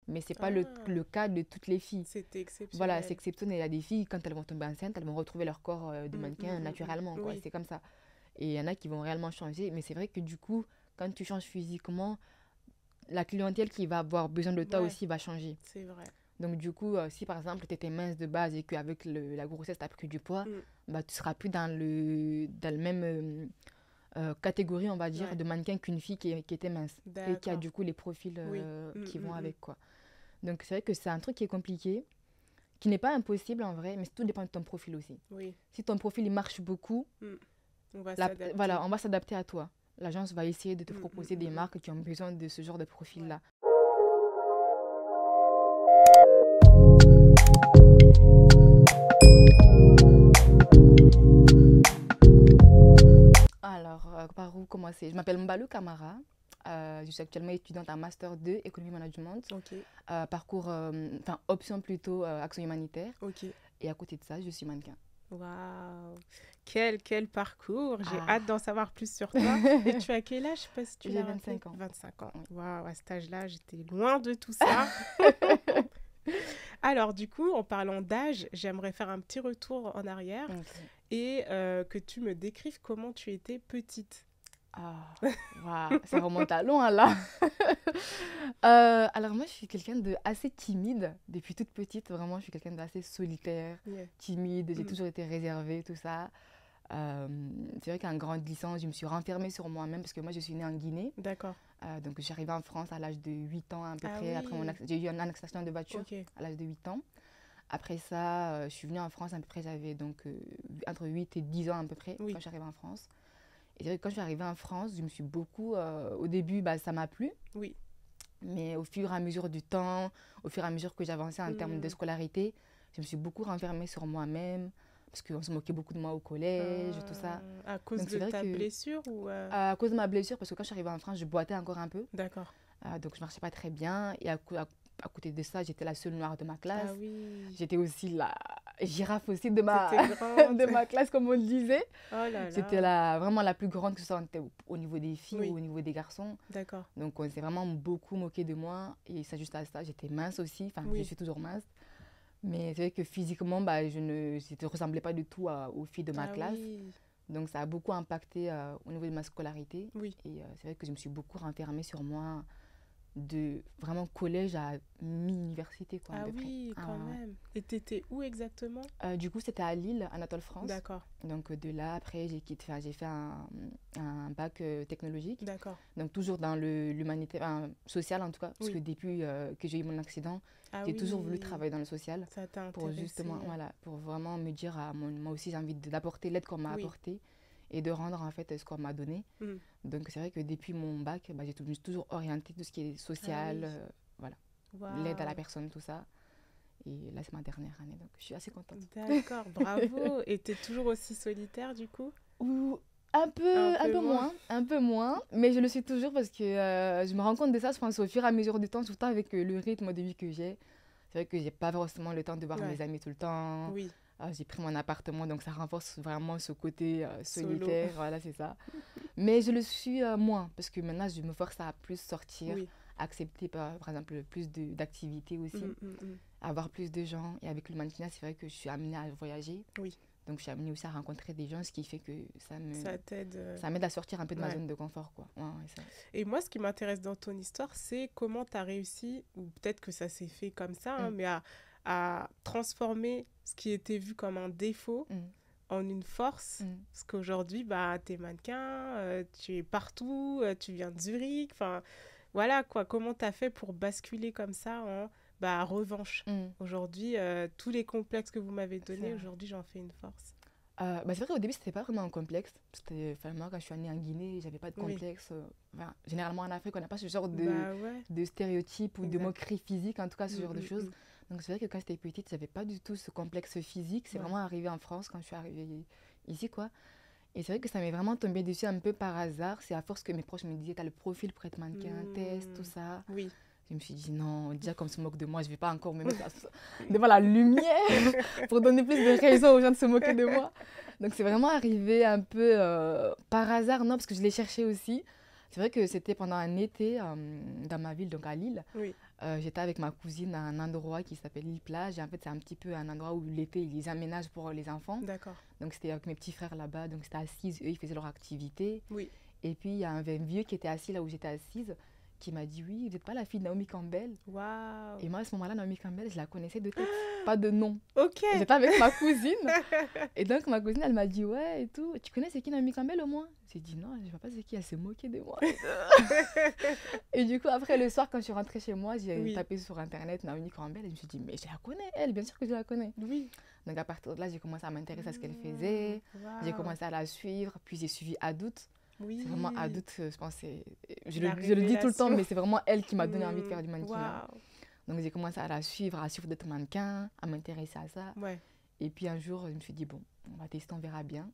Mais c'est pas le cas de toutes les filles. C'était Voilà, c'est exceptionnel. exceptionnel. Il y a des filles, quand elles vont tomber enceintes, elles vont retrouver leur corps de mannequin naturellement, quoi. Oui, C'est comme ça. Et il y en a qui vont réellement changer. Mais c'est vrai que du coup, quand tu changes physiquement, la clientèle qui va avoir besoin de toi ouais, aussi va changer. c'est vrai. Donc du coup, si par exemple tu étais mince de base et qu'avec la grossesse tu as pris du poids, Mm, bah, tu seras plus dans le même catégorie, on va dire, ouais, de mannequin qu'une fille qui était mince et qui a d'accord. du coup les profils Oui. qui vont avec, quoi. Donc c'est vrai que c'est un truc qui est compliqué, qui n'est pas impossible en vrai, mais tout dépend de ton profil aussi. Oui. Si ton profil il marche beaucoup, Mm. On va voilà, s'adapter. on va s'adapter à toi. L'agence va essayer de te Mm, mm, proposer des mm, mm. marques qui ont besoin de ce genre de Ouais. profil-là. Alors, par où commencer? Je m'appelle Mbalou Kamara. Je suis actuellement étudiante en Master 2 Économie Management. Ok, Parcours, enfin, option plutôt action humanitaire. ok. Et à côté de ça, je suis mannequin. Waouh. Quel parcours. J'ai Ah, hâte d'en savoir plus sur toi. Et tu as quel âge? Je sais pas si tu j'ai l'as rappelé. 25 ans. 25 ans. Oui. Waouh, à cet âge-là, j'étais loin de tout ça. Alors, du coup, en parlant d'âge, j'aimerais faire un petit retour en arrière Ok. et que tu me décrives comment tu étais petite. Ah, waouh, ça remonte à loin là. Alors moi, je suis quelqu'un de assez timide depuis toute petite. Vraiment, je suis quelqu'un d'assez solitaire, Yeah. timide. J'ai Mm. toujours été réservée, tout ça. Euh, c'est vrai qu'en grandissant, je me suis renfermée sur moi-même parce que moi, je suis née en Guinée. D'accord. Donc, je suis arrivée en France à l'âge de 8 ans à peu Ah près. Après oui. j'ai eu un accident de voiture Ok. à l'âge de 8 ans. Après ça, je suis venue en France à peu près, j'avais donc entre 8 et 10 ans à peu près quand Oui. je suis arrivée en France. Et c'est vrai que quand je suis arrivée en France, je me suis beaucoup... au début, bah, ça m'a plu. Oui. Mais au fur et à mesure du temps, au fur et à mesure que j'avançais en termes de Mm. scolarité, je me suis beaucoup renfermée sur moi-même. Parce qu'on se moquait beaucoup de moi au collège, tout ça. À cause Donc c'est de vrai ta que blessure ou à cause de ma blessure, parce que quand je suis arrivée en France, je boitais encore un peu. D'accord. Donc je marchais pas très bien. Et à côté de ça, j'étais la seule noire de ma Ah classe. oui. J'étais aussi la girafe aussi de T'étais grande. de ma classe, comme on le disait. Oh là J'étais là. vraiment la plus grande, que ce soit au niveau des filles ou Oui. au niveau des garçons. D'accord. Donc on s'est vraiment beaucoup moqué de moi. Et ça, juste à ça, j'étais mince aussi. Enfin, je Oui. suis toujours mince. Mais c'est vrai que physiquement, bah, je ne ressemblais pas du tout aux filles de ma Ah classe. oui. Donc ça a beaucoup impacté au niveau de ma scolarité. Oui. Et c'est vrai que je me suis beaucoup renfermée sur moi de vraiment collège à mi-université, quoi, à Ah peu près. oui, quand Ouais. même. Et t'étais où exactement? Du coup, c'était à Lille, Anatole France. D'accord. Donc de là, après, j'ai fait un bac technologique. D'accord. Donc toujours dans l'humanité, social en tout cas, parce que Oui. depuis que j'ai eu mon accident, Ah j'ai toujours voulu oui. travailler dans le social Ça t'a pour justement, intéressé. voilà, pour vraiment me dire, moi aussi j'ai envie d'apporter l'aide qu'on m'a Oui. apportée et de rendre en fait ce qu'on m'a donné. Mm. Donc c'est vrai que depuis mon bac, bah, me suis toujours orientée tout ce qui est Ah social, oui. voilà, l'aide à la Waouh. personne, tout ça. Et là, c'est ma dernière année, donc je suis assez contente. D'accord. Bravo. Et t'es toujours aussi solitaire du coup? Ou Un un peu peu moins. un peu moins, mais je le suis toujours parce que je me rends compte de ça, je pense, au fur et à mesure du temps, surtout avec le rythme de vie que j'ai. C'est vrai que j'ai pas forcément le temps de voir Ouais. mes amis tout le temps. Oui. J'ai pris mon appartement, donc ça renforce vraiment ce côté Solo. solitaire, voilà, c'est ça. Mais je le suis moins, parce que maintenant, je me force à plus sortir, Oui. accepter par exemple plus d'activités aussi, avoir plus de gens. Et avec le mannequinat, c'est vrai que je suis amenée à voyager. Oui. Donc je suis amenée aussi à rencontrer des gens, ce qui fait que Ça t'aide. ça m'aide à sortir un peu de ma Ouais. zone de confort, quoi. Ouais, ouais, ça. Et moi, ce qui m'intéresse dans ton histoire, c'est comment tu as réussi, ou peut-être que ça s'est fait comme ça, hein, Mm, mais à transformer ce qui était vu comme un défaut mm, en une force. mm. Parce qu'aujourd'hui, bah, tu es mannequin, tu es partout, tu viens de Zurich. Enfin, voilà quoi. Comment tu as fait pour basculer comme ça en bah, revanche? Mm. Aujourd'hui, tous les complexes que vous m'avez C'est donnés, vrai. aujourd'hui, j'en fais une force. Bah, c'est vrai qu'au début, c'était pas vraiment un complexe. Enfin, moi, quand je suis née en Guinée, j'avais pas de Oui. complexe. Enfin, généralement, en Afrique, on n'a pas ce genre Bah ouais. de stéréotypes ou de Exact. moqueries physiques, en tout cas, ce genre de choses. Mm. Donc, c'est vrai que quand j'étais petite, j'avais pas du tout ce complexe physique. C'est Ouais. vraiment arrivé en France quand je suis arrivée ici, quoi. Et c'est vrai que ça m'est vraiment tombé dessus un peu par hasard. C'est à force que mes proches me disaient, t'as le profil pour être mannequin, test, tout Mm. ça. Oui. Je me suis dit, non, déjà qu'on se moque de moi, je vais pas encore me mettre devant la lumière pour donner plus de raisons aux gens de se moquer de moi. Donc c'est vraiment arrivé un peu par hasard, non, parce que je l'ai cherché aussi. C'est vrai que c'était pendant un été dans ma ville, donc à Lille. Oui, J'étais avec ma cousine à un endroit qui s'appelle l'île Plage. Et en fait, c'est un petit peu un endroit où l'été, ils les aménagent pour les enfants. d'accord. Donc, c'était avec mes petits frères là-bas. Donc, c'était assise. Eux, ils faisaient leur activité. Oui. Et puis, il y a un vieux qui était assis là où j'étais assise qui m'a dit, oui, vous n'êtes pas la fille de Naomi Campbell? Et Waouh. moi, à ce moment-là, Naomi Campbell, je la connaissais de tête, pas de nom. Ok. J'étais avec ma cousine. Et donc, ma cousine, elle m'a dit, ouais, et tout. Tu connais c'est qui Naomi Campbell au moins? J'ai dit, non, je ne sais pas c'est qui. Elle s'est moquée de moi. Et du coup, après, le soir, quand je suis rentrée chez moi, j'ai Oui, tapé sur Internet Naomi Campbell et je me suis dit, mais je la connais, elle, bien sûr que je la connais. oui. Donc, à partir de là, j'ai commencé à m'intéresser à ce qu'elle faisait. J'ai Waouh. commencé à la suivre. Puis, j'ai suivi Adout. C'est vraiment Oui. Adout, je pense, La je le dis tout le temps, révélation. mais c'est vraiment elle qui m'a donné envie de faire du mannequinat. Waouh. Donc, j'ai commencé à suivre d'autres mannequins, à m'intéresser à ça. Ouais. Et puis, un jour, je me suis dit, bon, on va tester, on verra bien.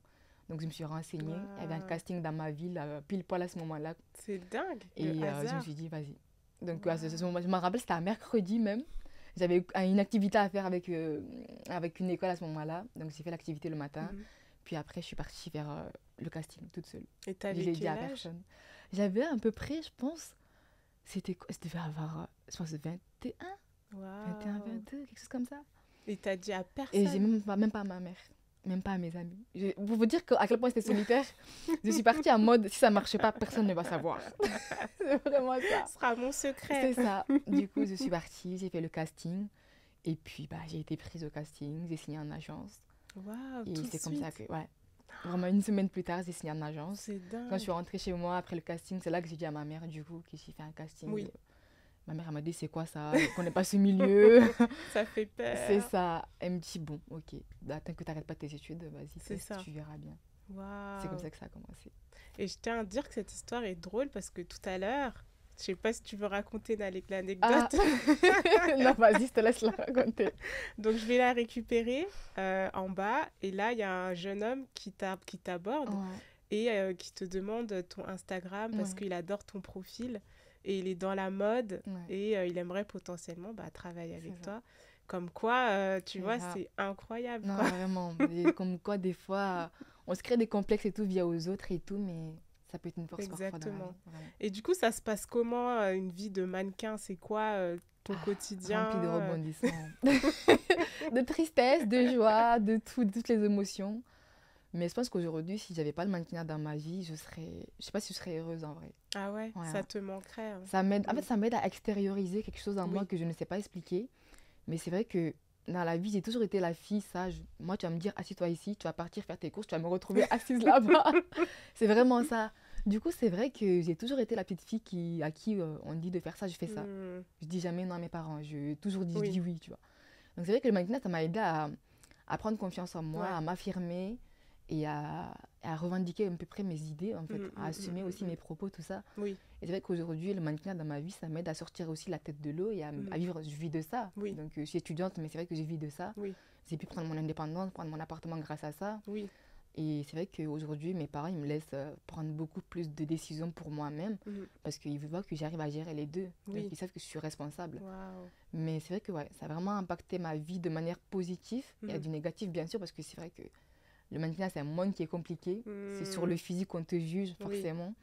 Donc, je me suis renseignée. Il y avait un Waouh. casting dans ma ville, pile poil à ce moment-là. C'est dingue, le Et je me hasard. suis dit, vas-y. Donc, à ce Waouh. moment, je me rappelle, c'était un mercredi même. J'avais une activité à faire avec une école à ce moment-là. Donc, j'ai fait l'activité le matin. Mhm. Puis après, je suis partie vers le casting toute seule. Et Je t'avais l'ai dit quel à âge? personne. J'avais à peu près, je pense, c'était quoi? Je devais avoir, je pense, 21, 21, Waouh. 22, quelque chose comme ça. Et t'as dit à Et j'ai personne? même pas à ma mère, même pas à mes amis. Pour vous dire à quel point c'était solitaire, je suis partie en mode, si ça ne marche pas, personne ne va savoir. C'est vraiment ça. Ce sera mon secret. C'est ça. Du coup, je suis partie, j'ai fait le casting. Et puis, bah, j'ai été prise au casting, j'ai signé en agence. Waouh, Et tout de c'est comme ça suite. que, ouais, vraiment une semaine plus tard, j'ai signé en agence. C'est Quand je suis dingue. rentrée chez moi après le casting, c'est là que j'ai dit à ma mère, du coup, que j'ai fait un casting. Oui, Ma mère, elle m'a dit, c'est quoi ça? Je connais pas ce milieu. ça fait C'est peur. ça. Elle me dit, bon, ok, bah, tant que tu n'arrêtes pas tes études, vas-y, C'est teste, ça. tu verras bien. C'est comme Waouh. ça que ça a commencé. Et je tiens à dire que cette histoire est drôle parce que tout à l'heure, je sais pas si tu veux raconter Ah, l'anecdote. non, vas-y, je te laisse la raconter. Donc je vais la récupérer en bas et là il y a un jeune homme qui t'aborde Ouais, et qui te demande ton Instagram parce ouais, qu'il adore ton profil et il est dans la mode ouais, et il aimerait potentiellement travailler c'est avec ça. toi. Comme quoi, tu C'est vois, ça. c'est incroyable Non, quoi. vraiment. Et comme quoi, des fois, on se crée des complexes et tout via aux autres et tout, mais ça peut être une force parfois dans la vie. Exactement. Vraiment. Et du coup, ça se passe comment une vie de mannequin? C'est quoi ton quotidien Rempli de rebondissements, de tristesse, de joie, de tout, de toutes les émotions. Mais je pense qu'aujourd'hui, si j'avais pas le mannequinat dans ma vie, je sais pas si je serais heureuse en vrai. Ah ouais, Ouais, ça hein. te manquerait, hein. Ça m'aide, en Mm. fait, ça m'aide à extérioriser quelque chose en moi Oui, que je ne sais pas expliquer. Mais c'est vrai que dans la vie, j'ai toujours été la fille sage. Moi, tu vas me dire, assis-toi ici, tu vas partir faire tes courses, tu vas me retrouver assise là-bas. C'est vraiment ça. Du coup, c'est vrai que j'ai toujours été la petite fille à qui on dit de faire ça, je fais ça. Mm. Je dis jamais non à mes parents. Je Oui, dis oui, tu vois. Donc c'est vrai que le mannequinat, ça m'a aidé à prendre confiance en moi, ouais. à m'affirmer et à revendiquer à peu près mes idées, en fait, à assumer aussi Mm. mes propos, tout ça. Oui, Et c'est vrai qu'aujourd'hui, le mannequinat dans ma vie, ça m'aide à sortir aussi la tête de l'eau et mm. à vivre. Je vis de ça. Oui, Donc je suis étudiante, mais c'est vrai que je vis de ça. oui, J'ai pu prendre mon indépendance, prendre mon appartement grâce à ça. oui. Et c'est vrai qu'aujourd'hui, mes parents, ils me laissent prendre beaucoup plus de décisions pour moi-même Mm. parce qu'ils voient que j'arrive à gérer les deux. Donc Oui. ils savent que je suis responsable. Waouh. Mais c'est vrai que ouais, ça a vraiment impacté ma vie de manière positive. Il y a Mhm. du négatif, bien sûr, parce que c'est vrai que le mannequinat, c'est un monde qui est compliqué. C'est sur le Mm. physique qu'on te juge, Oui. forcément.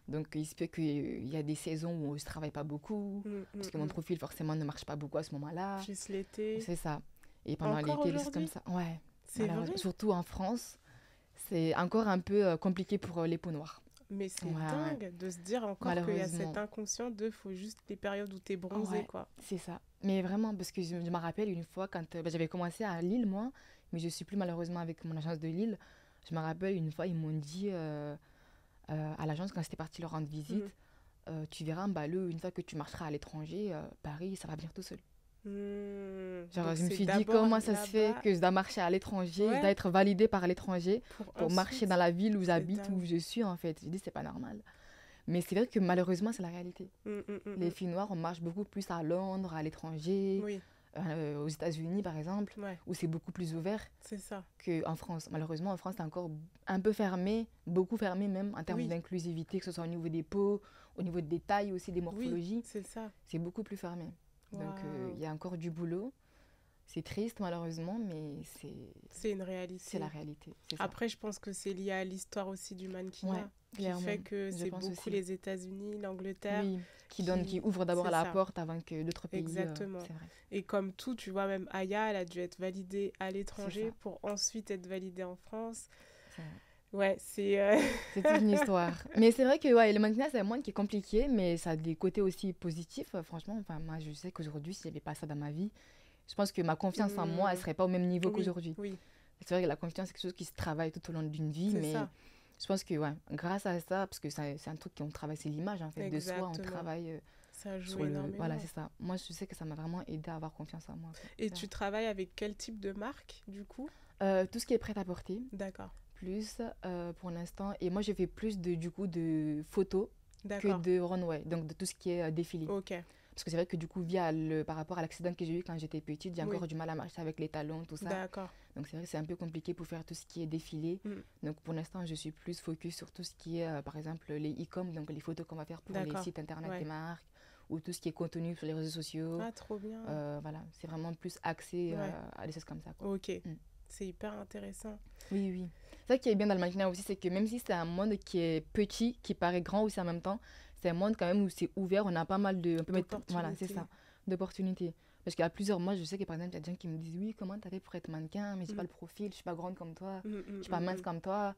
Donc il se peut qu'il y a des saisons où je ne travaille pas beaucoup, parce que mon Mm. profil, forcément, ne marche pas beaucoup à ce moment-là. Juste l'été. C'est ça. Et pendant Encore l'été, des choses comme aujourd'hui? ça. Ouais, C'est vrai? malheureusement. Surtout en France, c'est encore un peu compliqué pour les peaux noires. Mais c'est Ouais, ouais. dingue de se dire encore qu'il y a cet Malheureusement. inconscient de faut juste les périodes où t'es bronzé, Ouais, quoi. c'est ça. Mais vraiment, parce que je me rappelle une fois quand j'avais commencé à Lille, moi, mais je suis plus malheureusement avec mon agence de Lille. Je me rappelle une fois, ils m'ont dit à l'agence, quand j'étais partie leur rendre visite, Mhm. tu verras, Mbalo, une fois que tu marcheras à l'étranger, Paris, ça va venir tout seul. Genre, Donc je me c'est suis dit, d'abord comment ça se fait là-bas que je dois marcher à l'étranger, je dois ouais, être validée par l'étranger pour pour marcher ensuite. dans la ville où C'est j'habite, où dingue. je suis, en fait. Je dis, c'est pas normal. Mais c'est vrai que malheureusement, c'est la réalité. Les Mm. filles noires, on marche beaucoup plus à Londres, à l'étranger, Oui, aux États-Unis, par exemple, ouais, où c'est beaucoup plus ouvert c'est ça. qu'en France. Malheureusement, en France, c'est encore un peu fermé, beaucoup fermé même, en termes Oui, d'inclusivité, que ce soit au niveau des peaux, au niveau des tailles aussi, des oui, morphologies. c'est ça. C'est beaucoup plus fermé. Donc, Waouh. il y a encore du boulot. C'est triste, malheureusement, mais C'est une réalité. c'est la réalité. C'est ça. Après, je pense que c'est lié à l'histoire aussi du mannequinat, Ouais, qui clairement. fait que Je c'est pense beaucoup aussi. les États-Unis, l'Angleterre, Oui, qui ouvre d'abord c'est la ça, porte avant que d'autres pays. exactement. C'est vrai. Et comme tout, tu vois, même Aya, elle a dû être validée à C'est l'étranger ça. pour ensuite être validée en France. C'est vrai. Ouais, c'est... C'est toute une histoire. Mais c'est vrai que ouais, le mannequinat, c'est un monde qui est compliqué, mais ça a des côtés aussi positifs. Franchement, enfin, moi, je sais qu'aujourd'hui, si j'avais pas ça dans ma vie, je pense que ma confiance en moi, elle Hmm, serait pas au même niveau oui, qu'aujourd'hui. oui, C'est vrai que la confiance, c'est quelque chose qui se travaille tout au long d'une vie, c'est mais ça, je pense que ouais, grâce à ça, parce que c'est un truc qu'on travaille, c'est l'image en fait de soi, on exactement. travaille Ça joue sur le. Voilà, énormément. c'est ça. Moi, je sais que ça m'a vraiment aidé à avoir confiance en moi, quoi. Et C'est tu vrai. travailles avec quel type de marque, du coup? Tout ce qui est prêt à porter, D'accord, plus pour l'instant, et moi, je fais plus du coup de photos que d'accord, de runway, donc de tout ce qui est défilé. ok, Parce que c'est vrai que du coup, par rapport à l'accident que j'ai eu quand j'étais petite, j'ai oui, encore du mal à marcher avec les talons, tout ça. d'accord. Donc c'est vrai que c'est un peu compliqué pour faire tout ce qui est défilé. Hmm, Donc pour l'instant, je suis plus focus sur tout ce qui est, par exemple, les e-com, donc les photos qu'on va faire pour les d'accord, sites internet des ouais. marques, ou tout ce qui est contenu sur les réseaux sociaux. Ah, trop bien. Voilà, c'est vraiment plus axé Ouais, à des choses comme ça, quoi. ok. Mm. C'est hyper intéressant. Oui, oui. Ça qui est bien dans le mannequinat aussi, c'est que même si c'est un monde qui est petit, qui paraît grand aussi en même temps, c'est un monde quand même où c'est ouvert, on a pas mal de... On peut mettre... Voilà, c'est D'opportunités. ça, d'opportunités. Parce qu'il y a plusieurs... Moi, je sais que par exemple, il y a des gens qui me disent, oui, comment t'as fait pour être mannequin? Mais j'ai pas Mm, le profil, je suis pas grande comme toi, mm, mm, je suis pas mm, mince mm. comme toi.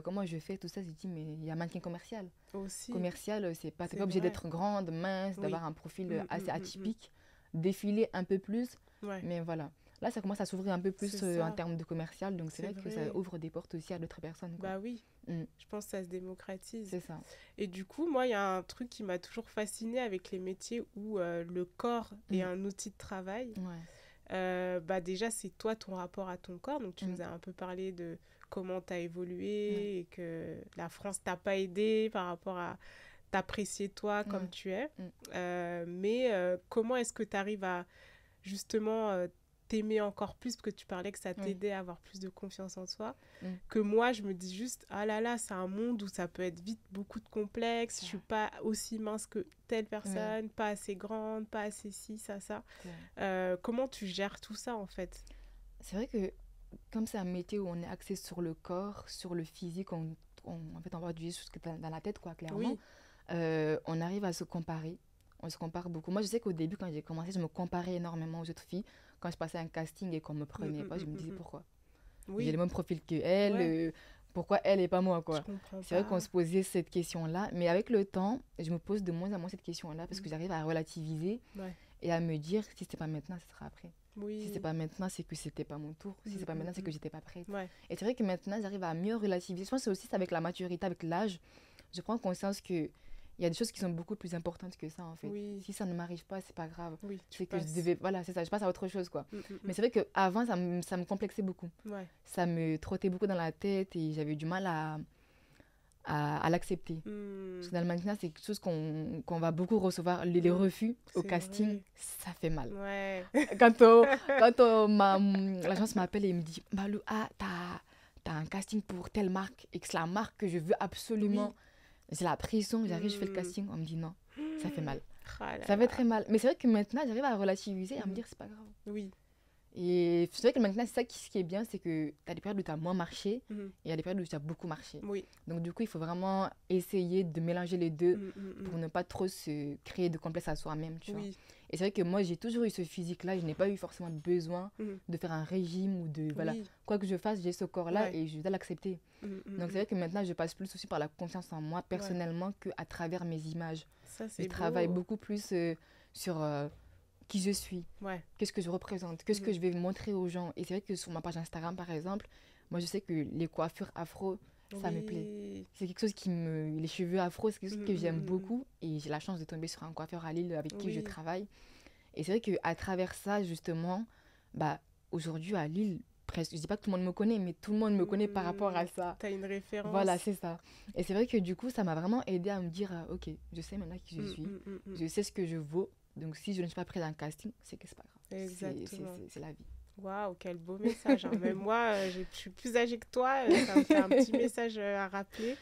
Comment je fais tout ça? J'ai dit, mais il y a mannequin commercial. Aussi, Commercial, t'es c'est pas obligé vrai. d'être grande, mince, Oui. d'avoir un profil Mm, assez mm, mm, atypique, défiler un peu plus. mm. Ouais, Mais voilà. Là, ça commence à s'ouvrir un peu c'est plus en ça. termes de commercial. Donc, c'est C'est vrai que ça vrai. ouvre des portes aussi à d'autres personnes, quoi. Bah oui, Mm, je pense que ça se démocratise. c'est ça. Et du coup, moi, il y a un truc qui m'a toujours fascinée avec les métiers où le corps est Mm, un outil de travail. ouais. Bah déjà, c'est toi, ton rapport à ton corps. Donc, tu Mm, nous as un peu parlé de comment tu as ouais. évolué et que la France t'a pas aidé par rapport à t'apprécier toi comme Ouais. tu es. Mm, Mais comment est-ce que tu arrives à justement t'aimer encore plus, parce que tu parlais que ça oui. t'aidait à avoir plus de confiance en soi, Mm, que moi je me dis juste, ah là là, c'est un monde où ça peut être vite beaucoup de complexes, je c'est suis vrai. pas aussi mince que telle Oui, personne, pas assez grande, pas assez ci, ça. c'est vrai. Comment tu gères tout ça en fait? C'est vrai que comme c'est un métier où on est axé sur le corps, sur le physique, en fait, on va utiliser ce que dans la tête, quoi, clairement. Oui. On arrive à se comparer. On se compare beaucoup. Moi, je sais qu'au début, quand j'ai commencé, je me comparais énormément aux autres filles. Quand je passais un casting et qu'on me Mm, prenait mm, pas, je mm, me mm, disais mm. pourquoi. J'ai Oui, le même profil que elle. ouais, Pourquoi elle et pas moi, je quoi. comprends C'est vrai qu'on pas. se posait cette question-là, mais avec le temps, je me pose de moins en moins cette question-là parce Mm, que j'arrive à relativiser ouais, et à me dire si c'est pas maintenant, ce sera après. Si c'est oui. pas maintenant, c'est que c'était pas mon tour. Si Mm, c'est pas mm, maintenant, c'est que mm. j'étais pas prête. Ouais, Et c'est vrai que maintenant, j'arrive à mieux relativiser. Je pense que c'est aussi ça avec la maturité, avec l'âge. Je prends conscience que il y a des choses qui sont beaucoup plus importantes que ça, en fait. oui, Si ça ne m'arrive pas, c'est pas grave. oui, tu C'est que je passes. devais. Voilà, c'est ça, je passe à autre chose, quoi. Mm, mm, Mais c'est vrai qu'avant, ça me complexait beaucoup. ouais. Ça me trottait beaucoup dans la tête et j'avais du mal à l'accepter. Parce Mm, que dans le mannequinat, c'est quelque chose qu'on va beaucoup recevoir. Les mm, refus au c'est casting, vrai. ça fait mal. Ouais. L'agence m'appelle et me dit Balou, ah, t'as un casting pour telle marque et que c'est la marque que je veux absolument. Oui. J'ai la pression, j'arrive, je fais le Hmm. casting, on me dit non, ça fait mal. Ah là Ça fait très là. mal. Mais c'est vrai que maintenant, j'arrive à relativiser et à me Mhm. dire c'est pas grave. Oui. Et c'est vrai que maintenant, c'est ça ce qui est bien, c'est que tu as des périodes où tu as moins marché Mhm. et il y a des périodes où tu as beaucoup marché. Oui. Donc, du coup, il faut vraiment essayer de mélanger les deux Mm, mm, pour mm. ne pas trop se créer de complexes à soi-même, tu vois. Oui. Et c'est vrai que moi, j'ai toujours eu ce physique-là, je n'ai pas eu forcément besoin Mhm. de faire un régime ou de. Voilà. Oui. Quoi que je fasse, j'ai ce corps-là Ouais. et je dois l'accepter. Mm, mm, Donc, c'est mm. vrai que maintenant, je passe plus aussi par la confiance en moi Ouais. personnellement qu'à travers mes images. Ça, Je c'est travaille beau. beaucoup plus sur qui je suis, Ouais. qu'est-ce que je représente, qu'est-ce que Mhm. je vais montrer aux gens. Et c'est vrai que sur ma page Instagram, par exemple, moi, je sais que les coiffures afro, ça me plaît. Oui. C'est quelque chose qui me... Les cheveux afro, c'est quelque chose Mm, que mm, j'aime mm, mm. beaucoup. Et j'ai la chance de tomber sur un coiffeur à Lille avec qui je Oui. travaille. Et c'est vrai qu'à travers ça, justement, bah, aujourd'hui à Lille, presque, je dis pas que tout le monde me connaît, mais tout le monde me connaît par rapport à Mm. ça. T'as une Voilà, référence. c'est ça. Et c'est vrai que du coup, ça m'a vraiment aidé à me dire, ok, je sais maintenant qui je Mm, suis, mm, mm, mm. je sais ce que je vaux. Donc si je ne suis pas prête à un casting, c'est que c'est pas grave. Exactement. C'est la vie. Waouh, quel beau message, hein. Même moi, je suis plus âgée que toi, ça me fait un petit message à rappeler.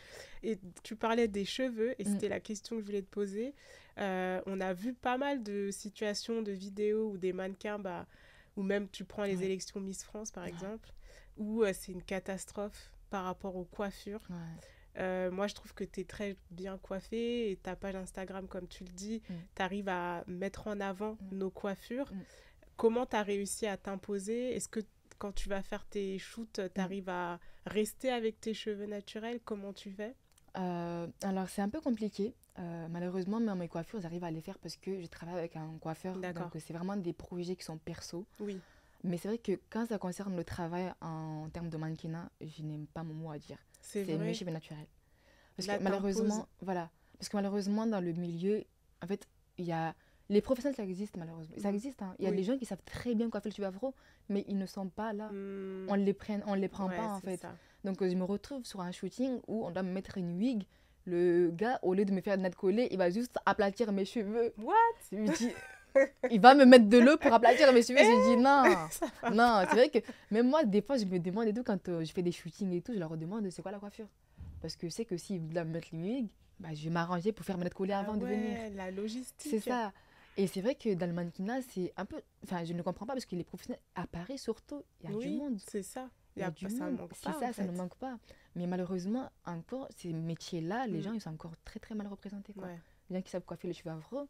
Et tu parlais des cheveux, et Mm, c'était la question que je voulais te poser. On a vu pas mal de situations, de vidéos où des mannequins bah, ou même tu prends les Ouais. élections Miss France, par Ouais. exemple, où c'est une catastrophe par rapport aux coiffures. Ouais. Moi, je trouve que tu es très bien coiffée et ta page Instagram, comme tu le dis, Mm. tu arrives à mettre en avant Mm. nos coiffures. Mm. Comment tu as réussi à t'imposer? Est-ce que quand tu vas faire tes shoots, tu arrives à rester avec tes cheveux naturels? Comment tu fais? Alors, c'est un peu compliqué. Malheureusement, même mes coiffures, j'arrive à les faire parce que je travaille avec un coiffeur. D'accord. Donc, c'est vraiment des projets qui sont perso. Oui, Mais c'est vrai que quand ça concerne le travail en termes de mannequinat, je n'aime pas mon mot à dire. c'est C'est mes vrai. cheveux naturels. Parce Là, que t'imposes. malheureusement, voilà. Parce que malheureusement, dans le milieu, en fait, il y a. Les professionnels, ça existe malheureusement. Ça Mhm. existe, hein. Il y a des Oui. gens qui savent très bien coiffer le cheveu afro, mais ils ne sont pas là. Hmm. On les prend pas Ouais, en c'est fait. ça. Donc je me retrouve sur un shooting où on doit me mettre une wig. Le gars, au lieu de me faire une natte collée, il va juste aplatir mes cheveux. What? Je lui dis, il va me mettre de l'eau pour aplatir mes cheveux. Je dis non, Ça va. non. C'est vrai que même moi, des fois, je me demande et tout, quand je fais des shootings et tout, je leur demande c'est quoi la coiffure. Parce que je sais que s'ils doivent me mettre une wig, bah, je vais m'arranger pour faire ma natte collée Ah avant de venir. ouais, la C'est logistique. ça. Et c'est vrai que dans le mannequinat, c'est un peu. Enfin, je ne comprends pas parce que les professionnels, à Paris surtout, il y a du Oui, monde. c'est ça. Il y a du Ça monde. manque C'est pas, en ça, ça ne fait. manque pas. Mais malheureusement, encore, ces métiers-là, les Mm. gens, ils sont encore très, très mal représentés, quoi. Ouais. Les gens qui savent coiffer les cheveux afro,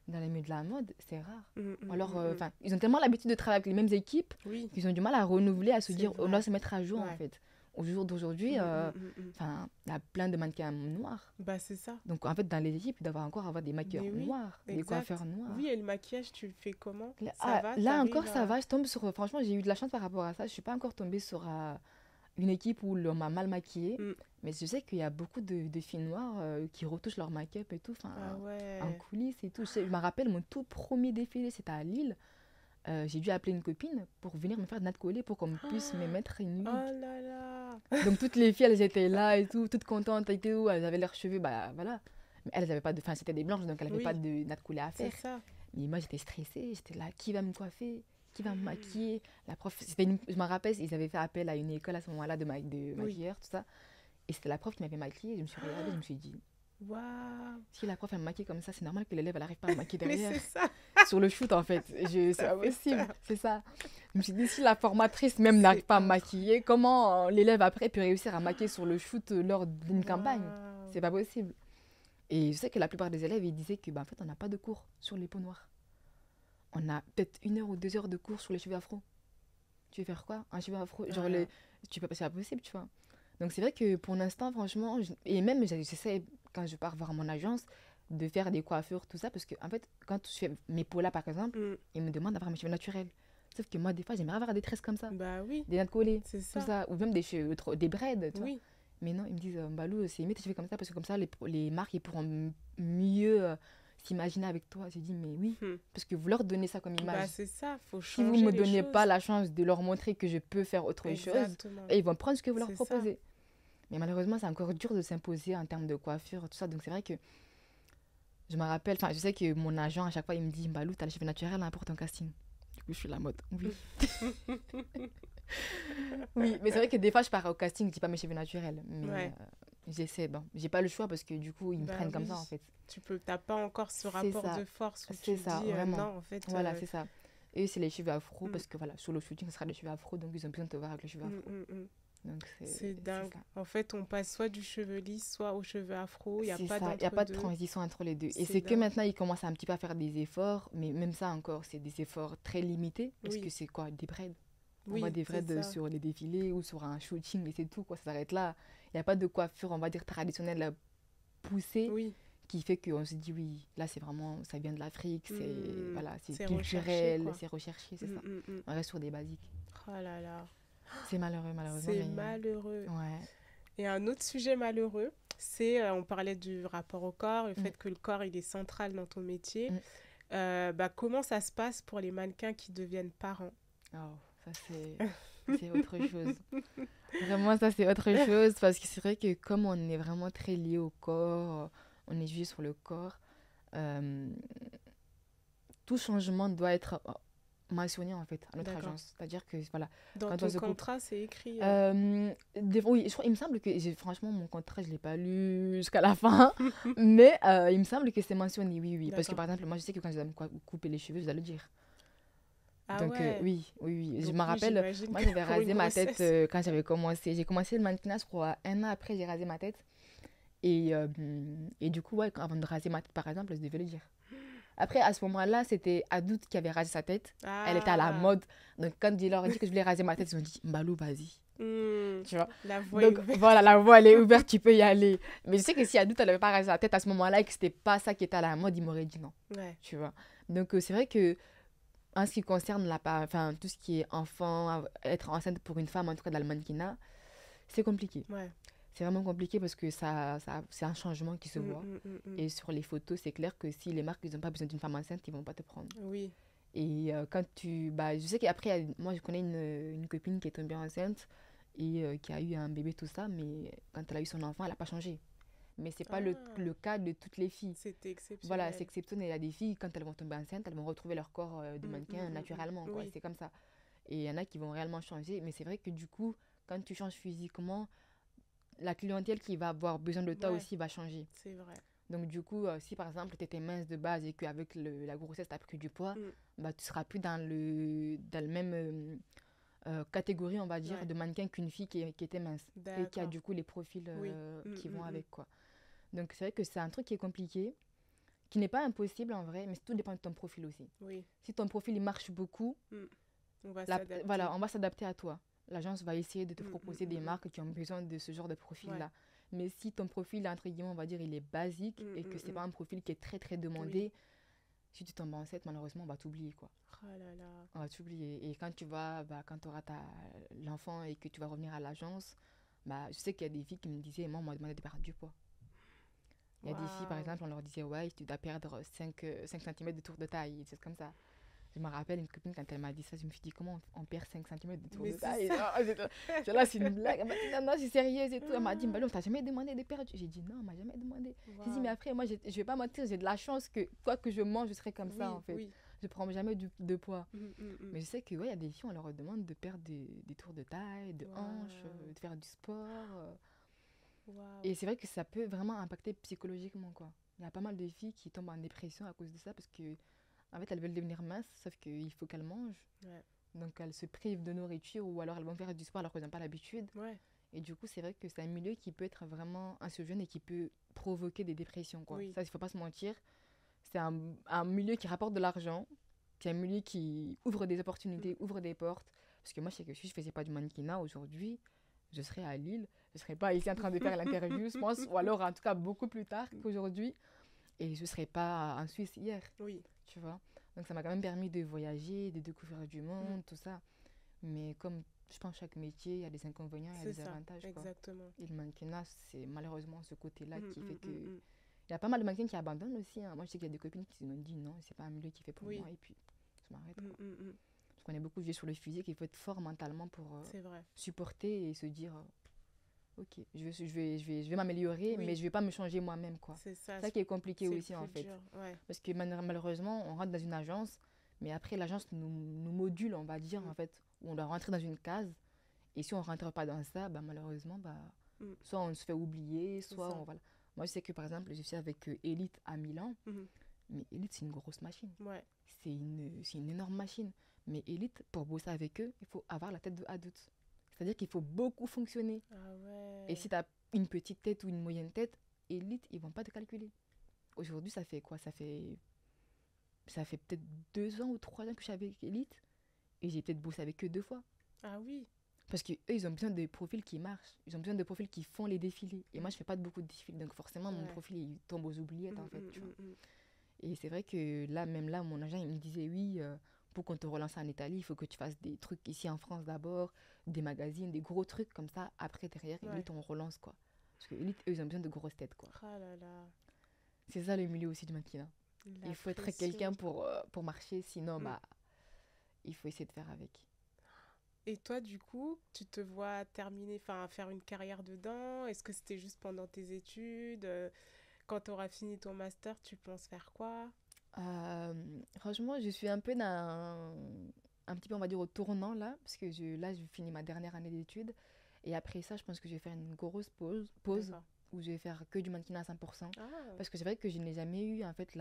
dans les milieux de la mode, c'est rare. Mm, Ou mm, alors, mm, mm. enfin, ils ont tellement l'habitude de travailler avec les mêmes équipes Oui, qu'ils ont du mal à renouveler, à se c'est dire, on vrai. doit se mettre à jour, en Ouais. fait. Au jour d'aujourd'hui, Mm, mm, mm, mm. enfin, il y a plein de mannequins noirs. Bah, c'est ça. Donc, en fait, dans les équipes, il doit encore avoir des maquilleurs Mais oui, noirs, des exact. coiffeurs noirs. Oui, et le maquillage, tu le fais comment? Là, Ça va, là t'arrives encore, ça à... va. Je tombe sur. Franchement, j'ai eu de la chance par rapport à ça. Je suis pas encore tombée sur une équipe où on m'a mal maquillée. Mm. Mais je sais qu'il y a beaucoup de filles noires qui retouchent leur make-up et tout. Enfin, Ah en ouais. coulisses et tout. Je me rappelle, mon tout premier défilé, c'était à Lille. J'ai dû appeler une copine pour venir me faire une natte collée pour qu'on puisse me mettre une Oh wig. là là. Donc, toutes les filles, elles étaient là et tout, toutes contentes et tout. Elles avaient leurs cheveux, bah voilà. Mais elles n'avaient pas de. Enfin, c'était des blanches, donc elles n'avaient Oui, pas de natte collée à c'est faire. ça. Mais moi, j'étais stressée. J'étais là, qui va me coiffer? Qui va me maquiller? La prof, je me rappelle, ils avaient fait appel à une école à ce moment-là de Oui. maquilleurs, tout ça. Et c'était la prof qui m'avait maquillée. Je me suis regardée, je me suis dit, Waouh. si la prof elle me maquille comme ça, c'est normal que l'élève elle n'arrive pas à me maquiller Mais derrière. c'est ça. Sur le shoot, en fait. C'est Ça pas fait possible. peur. C'est ça. Je me suis dit, si la formatrice même C'est n'arrive pas à me incroyable. maquiller, comment l'élève après peut réussir à maquiller sur le shoot lors d'une campagne? Waouh. C'est pas possible. Et je sais que la plupart des élèves, ils disaient que, bah, en fait, on n'a pas de cours sur les peaux noires. On a peut-être 1 heure ou 2 heures de cours sur les cheveux afro. Tu veux faire quoi? Un cheveu afro? Genre, Ah. c'est pas possible, tu vois. Donc, c'est vrai que pour l'instant, franchement, et même j'essaie, quand je pars voir mon agence, de faire des coiffures, tout ça, parce que, en fait, quand je fais mes peaux là, par exemple, Mm. ils me demandent d'avoir mes cheveux naturels. Sauf que moi, des fois, j'aimerais avoir des tresses comme ça, Bah oui, des nattes collées, c'est tout ça. ça, ou même des cheveux, des braids, tu vois. Oui, Mais non, ils me disent, Balou, c'est mieux tes cheveux comme ça, parce que comme ça, les marques, ils pourront mieux s'imaginer avec toi. J'ai dit, mais oui, Hmm. parce que vous leur donnez ça comme Bah image. c'est ça, faut Si vous changer me les donnez choses. pas la chance de leur montrer que je peux faire autre chose, Exactement. et ils vont prendre ce que vous leur C'est ça. proposez. Mais malheureusement, c'est encore dur de s'imposer en termes de coiffure, tout ça. Donc c'est vrai que je me rappelle, enfin, je sais que mon agent, à chaque fois, il me dit, Balou, t'as les cheveux naturels hein, pour ton casting. Du coup, je suis la mode. Oui. Oui, mais c'est vrai que des fois, je pars au casting, je dis pas mes cheveux naturels. Mais Ouais. j'essaie. Bon, j'ai pas le choix parce que du coup, ils me Bah prennent comme ça, oui. en fait. T'as pas encore ce C'est rapport ça. de force où C'est tu ça, dis vraiment. non, en fait. Voilà, c'est ça. Et c'est les cheveux afro Mm. parce que voilà, sur le shooting, ce sera des cheveux afro, donc ils ont besoin de te voir avec les cheveux afro. Donc C'est dingue. ça. En fait, on passe soit du cheveu lisse, soit aux cheveux afro. Il n'y a C'est pas ça, il n'y a pas de d'entre-deux. transition entre les deux. Et C'est c'est que dingue. maintenant, ils commencent un petit peu à faire des efforts, mais même ça encore, c'est des efforts très limités, parce Oui. que c'est quoi, des braids. On Oui, voit des c'est braids ça. sur les défilés ou sur un shooting, mais c'est tout, quoi, ça s'arrête là. Il n'y a pas de coiffure, on va dire, traditionnelle poussée, Oui, qui fait qu'on se dit, oui, là, c'est vraiment, ça vient de l'Afrique, voilà, c'est c'est culturel, recherché, quoi. c'est recherché, c'est ça. Mm, mm, mm. On reste sur des basiques. Oh là là. C'est malheureux, malheureusement. C'est mais- malheureux. Ouais. Et un autre sujet malheureux, c'est, on parlait du rapport au corps, le Mm. fait que le corps, il est central dans ton métier. Mm. Comment ça se passe pour les mannequins qui deviennent parents? Oh, ça c'est autre chose. Vraiment, ça c'est autre chose parce que c'est vrai que comme on est vraiment très lié au corps, on est jugé sur le corps, euh, tout changement doit être mentionné en fait à notre D'accord. agence. C'est-à-dire que voilà. Dans Quand ton on se coupe- contrat, c'est écrit. Oui, il me semble que franchement mon contrat je l'ai pas lu jusqu'à la fin, mais il me semble que c'est mentionné, oui, oui. Parce que D'accord. par exemple, moi je sais que quand je dois me couper les cheveux, je dois le dire. Ah Donc, ouais. oui. Je Donc me oui, rappelle, j'imagine moi, que j'avais pour une rasé ma tête grossesse. quand j'avais commencé. J'ai commencé le mannequinat, je crois, un an après, j'ai rasé ma tête. Et, euh, et du coup, ouais, avant de raser ma tête, par exemple, je devais le dire. Après, à ce moment-là, c'était Adout qui avait rasé sa tête. Elle était à la Ah. mode. Donc, quand je leur ai dit que je voulais raser ma tête, ils ont dit, Mbalou, vas-y. Hmm. Tu vois. La voie est Donc, voilà, ouverte. la voie, elle est ouverte, tu peux y aller. Mais je sais que si Adout, elle n'avait pas rasé sa tête à ce moment-là et que c'était pas ça qui était à la mode, ils m'auraient dit non. Ouais. Tu vois. Donc, c'est vrai que en ce qui concerne enfin, tout ce qui est enfant, être enceinte pour une femme, en tout cas dans le mannequinat, c'est compliqué. Ouais. C'est vraiment compliqué parce que c'est un changement qui se Hmm, voit. hmm, hmm, hmm. Et sur les photos, c'est clair que si les marques, ils n'ont pas besoin d'une femme enceinte, ils vont pas te prendre. Oui. Et quand tu... Bah, je sais qu'après, moi, je connais une copine qui est tombée enceinte et qui a eu un bébé, tout ça, mais quand elle a eu son enfant, elle n'a pas changé. Mais c'est pas Ah. le cas de toutes les filles. C'était Voilà, c'est exceptionnel. exceptionnel. Il y a des filles, quand elles vont tomber enceintes, elles vont retrouver leur corps de Hmm, hmm, mannequin hmm, hmm. naturellement, quoi. Oui. C'est comme ça. Et il y en a qui vont réellement changer. Mais c'est vrai que du coup, quand tu changes physiquement, la clientèle qui va avoir besoin de toi Ouais. aussi va changer. C'est vrai. Donc du coup, si par exemple tu étais mince de base et qu'avec la grossesse tu as pris du poids, Hmm. bah, tu seras plus dans le même catégorie, on va dire, Ouais. de mannequin qu'une fille qui était mince et qui a D'accord. du coup les profils Oui. Hmm, qui hmm, vont hmm. avec, quoi. Donc c'est vrai que c'est un truc qui est compliqué, qui n'est pas impossible en vrai, mais tout dépend de ton profil aussi. Oui. Si ton profil il marche beaucoup, Hmm. On va voilà, s'adapter. on va s'adapter à toi. L'agence va essayer de te Hmm, hmm, proposer hmm, des hmm. marques qui ont besoin de ce genre de Ouais. profil-là. Mais si ton profil, entre guillemets, on va dire, il est basique Hmm, et que hmm, c'est hmm. pas un profil qui est très très Oui. demandé, si tu tombes enceinte, malheureusement, on va t'oublier, quoi. Oh là là. On va t'oublier. Et quand quand tu auras l'enfant et que tu vas revenir à l'agence, bah, je sais qu'il y a des filles qui me disaient, moi, on m'a demandé de perdre du poids. Il y a des filles, par Waouh. exemple, on leur disait, ouais, tu dois perdre 5 cm de tour de taille, c'est comme ça. Je me rappelle une copine, quand elle m'a dit ça, je me suis dit, comment on perd 5 cm de tour Mais de c'est taille? ça. Non, là, c'est une blague. Elle m'a dit, non, non, c'est sérieux et tout. Elle m'a dit, bah, Ah. on t'a jamais demandé de perdre. J'ai dit, non, on m'a jamais demandé. J'ai dit, mais Waouh. après, moi, je vais pas mentir, j'ai de la chance que quoi que je mange, je serai comme ça, en Oui, fait. oui. Je prends jamais de poids. Hmm, hmm, hmm. Mais je sais que, ouais, il y a des filles, on leur demande de perdre des tours de taille, de hanches, Waouh. de faire du sport. Waouh. Et c'est vrai que ça peut vraiment impacter psychologiquement, quoi. Il y a pas mal de filles qui tombent en dépression à cause de ça parce que, en fait, elles veulent devenir minces, sauf qu'il faut qu'elles mangent. Ouais. Donc, elles se privent de nourriture ou alors elles vont faire du sport alors qu'elles n'ont pas l'habitude. Ouais. Et du coup, c'est vrai que c'est un milieu qui peut être vraiment anxiogène et qui peut provoquer des dépressions, quoi. Oui. Ça, il faut pas se mentir. C'est un milieu qui rapporte de l'argent. C'est un milieu qui ouvre des Hmm. opportunités, ouvre des portes. Parce que moi, je sais que si je faisais pas du mannequinat aujourd'hui, je serais à Lille. Je serais pas ici en train de faire l'interview, je pense. Ou alors, en tout cas, beaucoup plus tard qu'aujourd'hui. Et je serais pas en Suisse hier, Oui. tu vois. Donc, ça m'a quand même permis de voyager, de découvrir du Hmm. monde, tout ça. Mais comme je pense chaque métier, il y a des inconvénients, il y a C'est des ça. avantages, quoi. Exactement. Et le mannequinat, c'est malheureusement ce côté-là Hmm, qui hmm, fait que... hmm, hmm. Il y a pas mal de mannequins qui abandonnent aussi, hein. Moi, je sais qu'il y a des copines qui m'ont dit non, c'est pas un milieu qui fait pour Oui. moi. Et puis, je m'arrête, Hmm, quoi. hmm, hmm. Parce qu'on est beaucoup joué sur le physique, il faut être fort mentalement pour C'est vrai. supporter et se dire ok, je vais m'améliorer, mais Oui. je vais pas me changer moi-même, quoi. C'est ça. C'est ça qui est compliqué C'est le aussi, en plus fait. dur. Ouais. Parce que malheureusement, on rentre dans une agence, mais après, l'agence nous module, on va dire, Hmm. en fait, où on doit rentrer dans une case. Et si on rentre pas dans ça, bah, malheureusement, bah, Hmm. soit on se fait oublier, C'est soit ça. on... Voilà. Moi, je sais que, par exemple, je suis avec Elite à Milan, Mhm. mais Elite, c'est une grosse machine. Ouais. C'est une énorme machine. Mais Elite, pour bosser avec eux, il faut avoir la tête de adulte. C'est-à-dire qu'il faut beaucoup fonctionner. Ah Et ouais. si tu as une petite tête ou une moyenne tête, Elite, ils vont pas te calculer. Aujourd'hui, ça fait quoi? Ça fait peut-être 2 ans ou 3 ans que je suis avec Elite. Et j'ai peut-être bossé avec eux 2 fois. Ah oui. Parce qu'eux, ils ont besoin de profils qui marchent. Ils ont besoin de profils qui font les défilés. Et moi, je fais pas beaucoup de défilés. Donc forcément, mon Ouais. profil, il tombe aux oubliettes, en Mhm, fait. mhm, Tu vois. mhm. Et c'est vrai que là, même là, mon agent, il me disait, oui, pour qu'on te relance en Italie, il faut que tu fasses des trucs ici en France d'abord, des magazines, des gros trucs comme ça. Après, derrière, Ouais. Elite, on relance, quoi. Parce que Elite, eux, ils ont besoin de grosses têtes, quoi. Ah là là. C'est ça le milieu aussi du mannequinat. La Il faut être pression. quelqu'un pour marcher, sinon, Mm. bah, il faut essayer de faire avec. Et toi, du coup, tu te vois terminer, enfin, faire une carrière dedans? Est-ce que c'était juste pendant tes études? Quand tu auras fini ton master, tu penses faire quoi? Euh, Franchement, je suis un peu un petit peu, on va dire, au tournant là, parce que là, je finis ma dernière année d'études. Et après ça, je pense que je vais faire une grosse pause D'accord. où je vais faire que du mannequinat à 100%. Ah, Parce que c'est vrai que je n'ai jamais eu, en fait,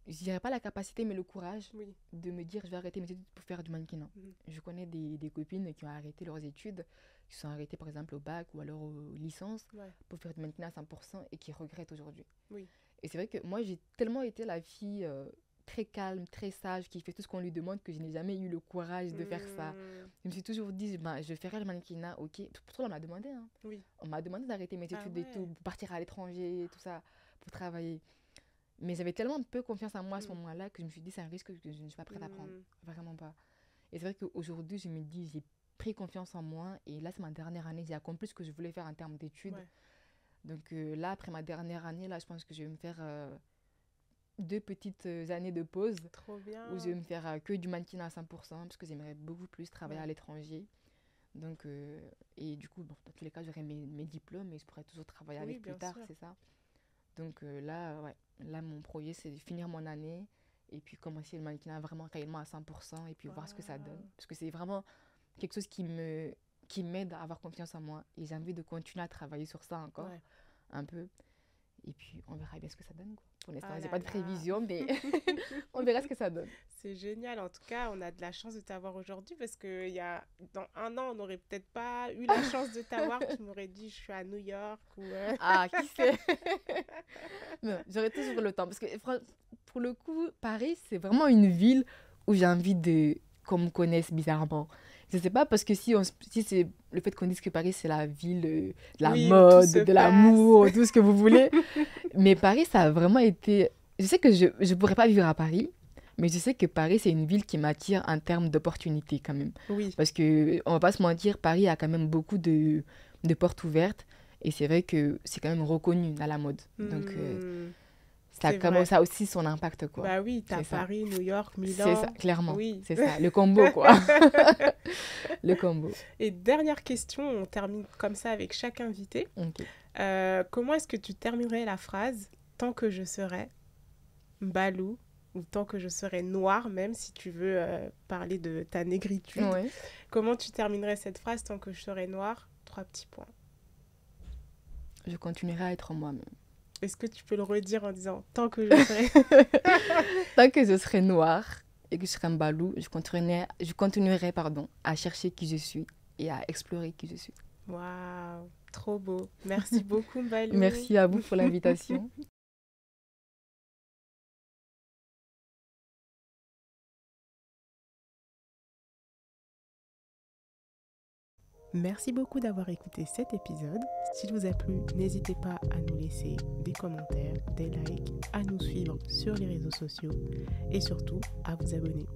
je dirais pas la capacité, mais le courage Oui. de me dire je vais arrêter mes études pour faire du mannequinat. Mhm. Je connais des copines qui ont arrêté leurs études, qui sont arrêtées par exemple au bac ou alors aux licences Ouais. pour faire du mannequinat à 100% et qui regrettent aujourd'hui. Oui. Et c'est vrai que moi, j'ai tellement été la fille très calme, très sage, qui fait tout ce qu'on lui demande, que je n'ai jamais eu le courage de faire ça. Je me suis toujours dit, ben, je ferai le mannequinat, ok. Pourtant, on m'a demandé, hein. Oui. On m'a demandé d'arrêter mes Ah études et tout, ouais. pour partir à l'étranger, tout ça, pour travailler. Mais j'avais tellement peu confiance en moi à ce Mm. moment-là que je me suis dit, c'est un risque que je ne suis pas prête à prendre. Mm. Vraiment pas. Et c'est vrai qu'aujourd'hui, je me dis, j'ai pris confiance en moi. Et là, c'est ma dernière année, j'ai accompli ce que je voulais faire en termes d'études. Ouais. Donc là, après ma dernière année, là, je pense que je vais me faire 2 petites années de pause Trop bien. où je vais me faire que du mannequinat à 100% parce que j'aimerais beaucoup plus travailler Ouais. à l'étranger. Donc, et du coup, bon, dans tous les cas, j'aurai mes diplômes et je pourrai toujours travailler Oui, avec plus bien tard, sûr. c'est ça. Donc là, ouais, là, mon projet, c'est de finir mon année et puis commencer le mannequinat vraiment réellement à 100% et puis voir ce que ça donne. Waouh. Parce que c'est vraiment quelque chose qui m'aide à avoir confiance en moi et j'ai envie de continuer à travailler sur ça encore Ouais. un peu. Et puis, on verra bien ce que ça donne, quoi. Pour l'instant, Ah j'ai là pas de là. prévision, mais on verra ce que ça donne. C'est génial. En tout cas, on a de la chance de t'avoir aujourd'hui parce que dans un an, on n'aurait peut-être pas eu la chance de t'avoir. Tu m'aurais dit, je suis à New York ou... Ah, qui sait? Non, j'aurai toujours le temps. Parce que pour le coup, Paris, c'est vraiment une ville où j'ai envie qu'on me connaisse bizarrement. Je sais pas, parce que si c'est le fait qu'on dise que Paris, c'est la ville de la Oui, où tout mode, se de passe. l'amour, tout ce que vous voulez. Mais Paris, ça a vraiment été... Je sais que je ne pourrais pas vivre à Paris, mais je sais que Paris, c'est une ville qui m'attire en termes d'opportunités quand même. Oui. Parce que, on va pas se mentir, Paris a quand même beaucoup de portes ouvertes. Et c'est vrai que c'est quand même reconnu dans la mode. Donc, Hmm. ça, C'est comme vrai. ça aussi son impact, quoi. Bah oui, t'as C'est ça. Paris, New York, C'est ça, Milan. clairement. Oui. C'est ça, le combo, quoi. Le combo. Et dernière question, on termine comme ça avec chaque invité. Ok. Comment est-ce que tu terminerais la phrase « Tant que je serai Balou » ou « Tant que je serai noire » même, si tu veux parler de ta négritude. Ouais. Comment tu terminerais cette phrase « Tant que je serai noire » 3 petits points. Je continuerai à être moi-même. Est-ce que tu peux le redire en disant « Tant que je serai... » Tant que je serai noire et que je serai un balou, je continuerai à chercher qui je suis et à explorer qui je suis. Waouh, trop beau. Merci beaucoup, Balou. Merci à vous pour l'invitation. Merci beaucoup d'avoir écouté cet épisode. S'il vous a plu, n'hésitez pas à nous laisser des commentaires, des likes, à nous suivre sur les réseaux sociaux et surtout à vous abonner.